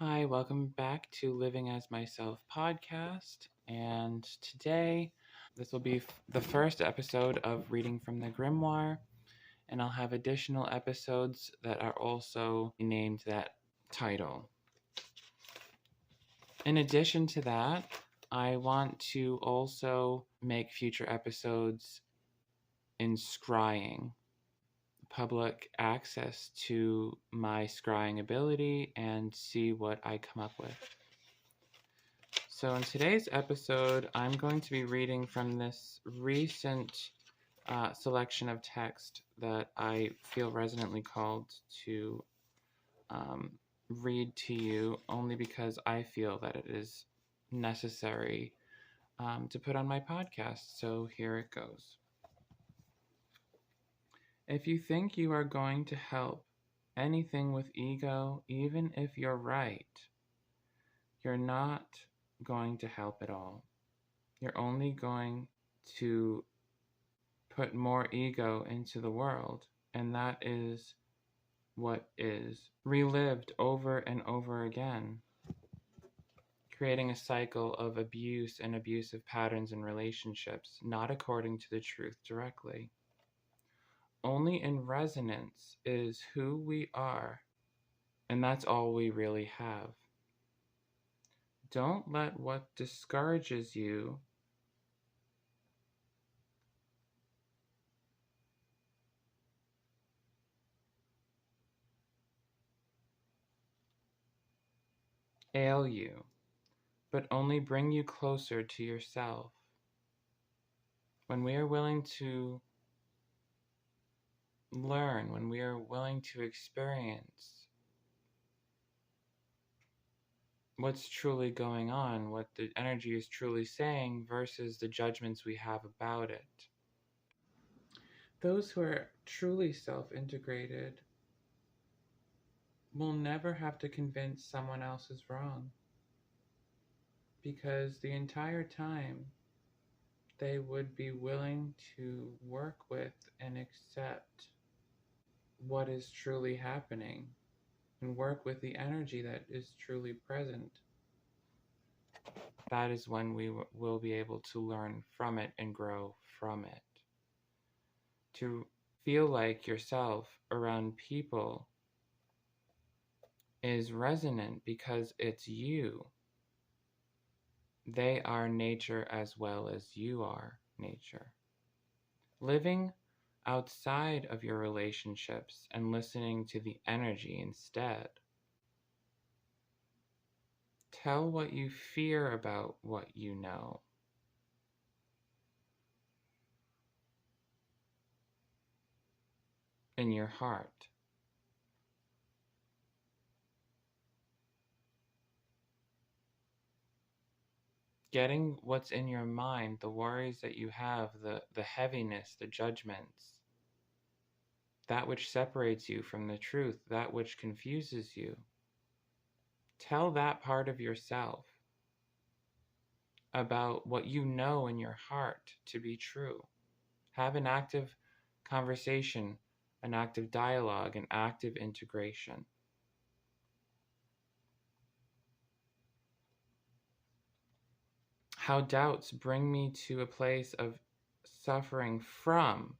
Hi, welcome back to Living as Myself podcast. And today, this will be the first episode of Reading from the Grimoire, and I'll have additional episodes that are also named that title. In addition to that, I want to also make future episodes in scrying, public access to my scrying ability, and see what I come up with. So in today's episode, I'm going to be reading from this recent selection of text that I feel resonantly called to read to you, only because I feel that it is necessary to put on my podcast. So here it goes. If you think you are going to help anything with ego, even if you're right, you're not going to help at all. You're only going to put more ego into the world, and that is what is relived over and over again, creating a cycle of abuse and abusive patterns in relationships, not according to the truth directly. Only in resonance is who we are, and that's all we really have. Don't let what discourages you ail you, but only bring you closer to yourself. When we are willing to learn, when we are willing to experience what's truly going on, what the energy is truly saying versus the judgments we have about it. Those who are truly self-integrated will never have to convince someone else is wrong, because the entire time they would be willing to work with and accept what is truly happening and work with the energy that is truly present. That is when we will be able to learn from it and grow from it. To feel like yourself around people is resonant because it's you. They are nature as well as you are nature. Living outside of your relationships and listening to the energy instead. Tell what you fear about what you know. In your heart. Getting what's in your mind, the worries that you have, the heaviness, the judgments, that which separates you from the truth, that which confuses you. Tell that part of yourself about what you know in your heart to be true. Have an active conversation, an active dialogue, an active integration. How doubts bring me to a place of suffering from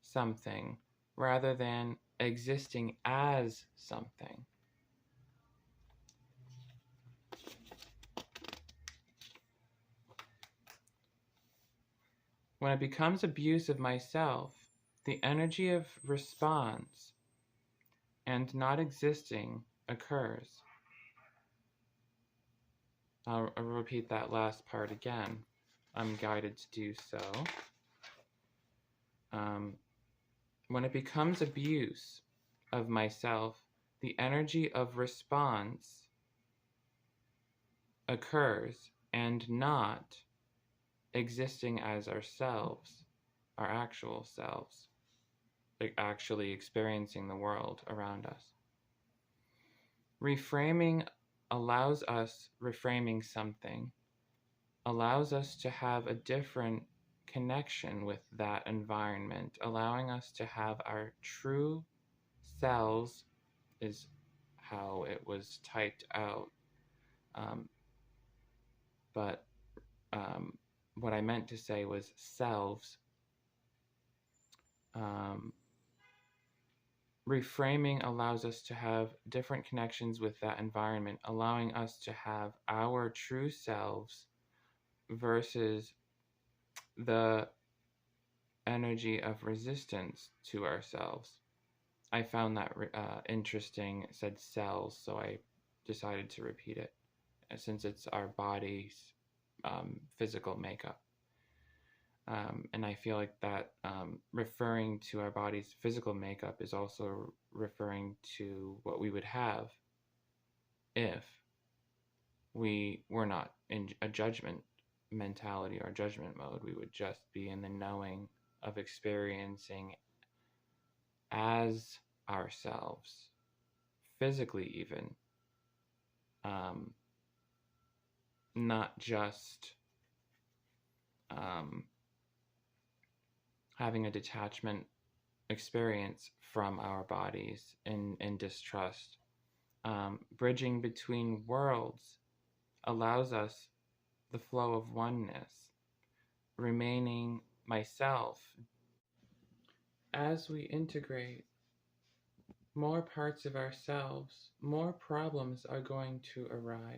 something rather than existing as something. When it becomes abuse of myself, the energy of response and not existing occurs. I'll repeat that last part again. I'm guided to do so. When it becomes abuse of myself, the energy of response occurs and not existing as ourselves, our actual selves, like actually experiencing the world around us. Reframing allows us, reframing something, allows us to have a different connection with that environment, allowing us to have our true selves, is how it was typed out. Um, but what I meant to say was selves. Um, Reframing allows us to have different connections with that environment, allowing us to have our true selves versus the energy of resistance to ourselves. I found that interesting. It said cells, so I decided to repeat it since it's our body's physical makeup. And I feel like that referring to our body's physical makeup is also referring to what we would have if we were not in a judgment mentality or judgment mode. We would just be in the knowing of experiencing as ourselves, physically even, not just having a detachment experience from our bodies in distrust. Bridging between worlds allows us the flow of oneness, remaining myself. As we integrate more parts of ourselves, more problems are going to arise.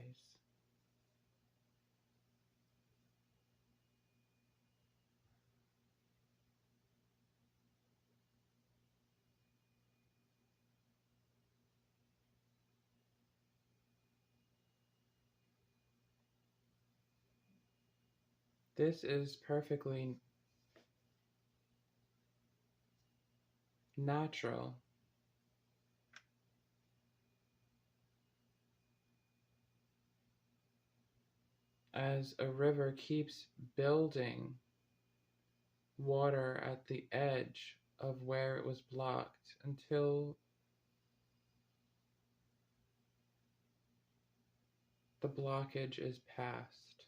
This is perfectly natural. As a river keeps building water at the edge of where it was blocked until the blockage is passed.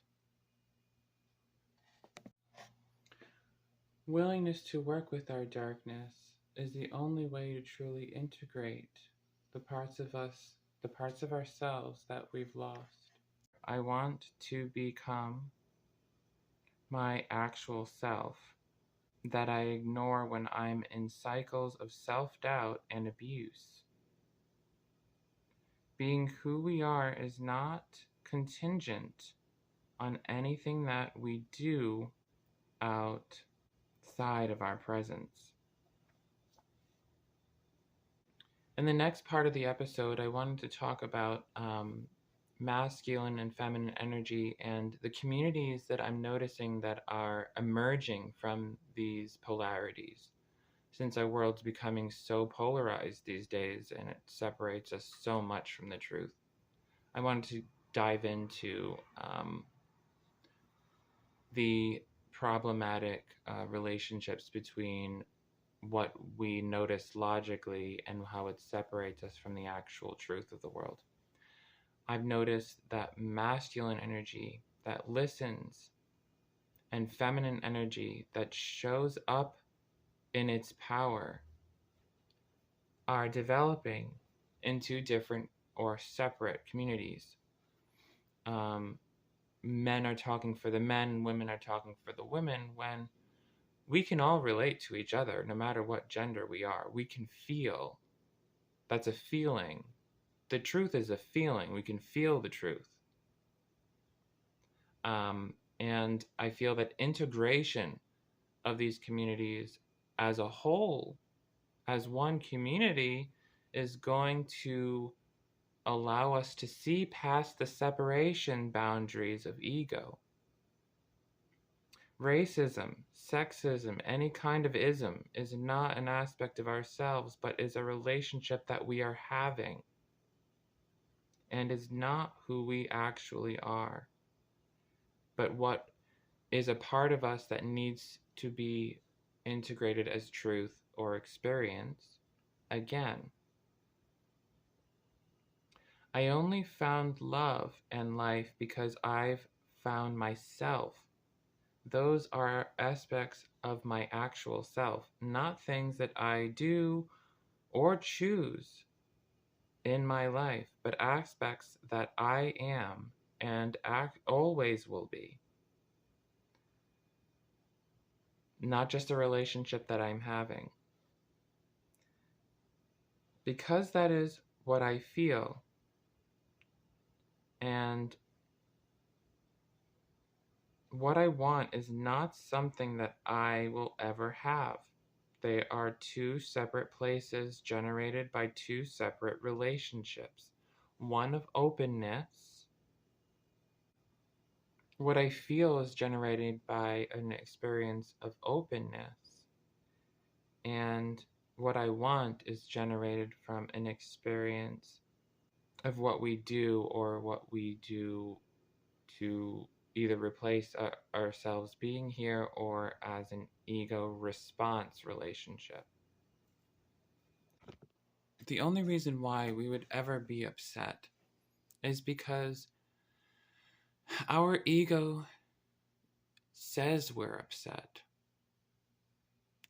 Willingness to work with our darkness is the only way to truly integrate the parts of us, the parts of ourselves that we've lost. I want to become my actual self that I ignore when I'm in cycles of self-doubt and abuse. Being who we are is not contingent on anything that we do outside of our presence. In the next part of the episode, I wanted to talk about masculine and feminine energy and the communities that I'm noticing that are emerging from these polarities. Since our world's becoming so polarized these days and it separates us so much from the truth, I wanted to dive into the problematic relationships between what we notice logically and how it separates us from the actual truth of the world. I've noticed that masculine energy that listens and feminine energy that shows up in its power are developing into different or separate communities. Men are talking for the men, women are talking for the women, when we can all relate to each other no matter what gender we are. We can feel. That's a feeling. The truth is a feeling. We can feel the truth. And I feel that integration of these communities as a whole, as one community, is going to allow us to see past the separation boundaries of ego. Racism, sexism, any kind of ism is not an aspect of ourselves, but is a relationship that we are having and is not who we actually are, but what is a part of us that needs to be integrated as truth or experience. Again, I only found love and life because I've found myself. Those are aspects of my actual self, not things that I do or choose in my life, but aspects that I am and always will be. Not just a relationship that I'm having. Because that is what I feel, and what I want is not something that I will ever have. They are two separate places generated by two separate relationships. One of openness. What I feel is generated by an experience of openness. And what I want is generated from an experience of what we do or what we do to either replace ourselves being here or as an ego response relationship. The only reason why we would ever be upset is because our ego says we're upset.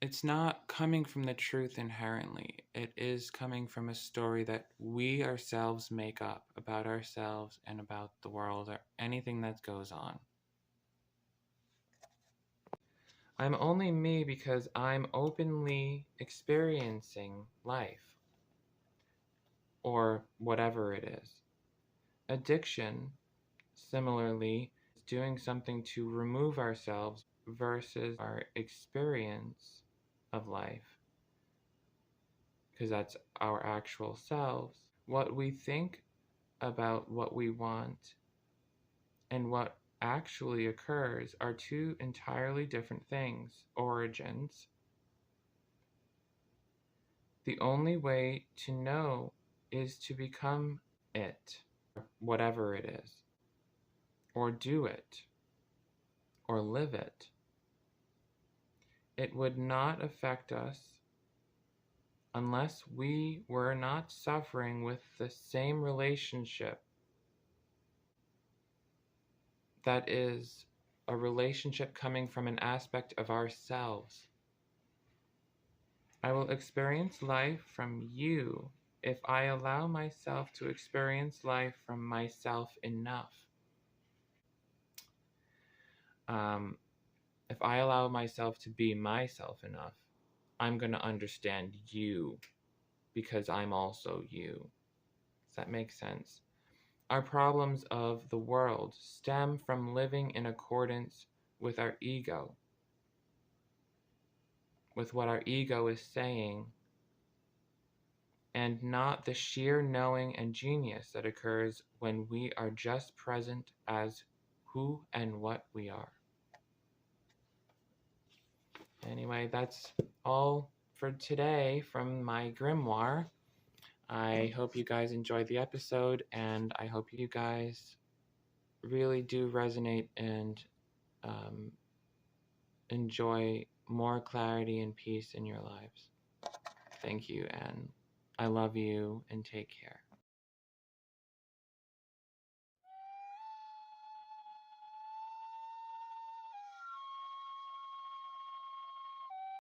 It's not coming from the truth inherently. It is coming from a story that we ourselves make up about ourselves and about the world or anything that goes on. I'm only me because I'm openly experiencing life, or whatever it is. Addiction, similarly, is doing something to remove ourselves versus our experience of life, because that's our actual selves. What we think about what we want and what actually occurs are two entirely different things, origins. The only way to know is to become it, whatever it is, or do it, or live it. It would not affect us unless we were not suffering with the same relationship that is a relationship coming from an aspect of ourselves. I will experience life from you if I allow myself to experience life from myself enough. If I allow myself to be myself enough, I'm going to understand you because I'm also you. Does that make sense? Our problems of the world stem from living in accordance with our ego, with what our ego is saying, and not the sheer knowing and genius that occurs when we are just present as who and what we are. Anyway, that's all for today from my grimoire. I hope you guys enjoyed the episode, and I hope you guys really do resonate and enjoy more clarity and peace in your lives. Thank you, and I love you, and take care.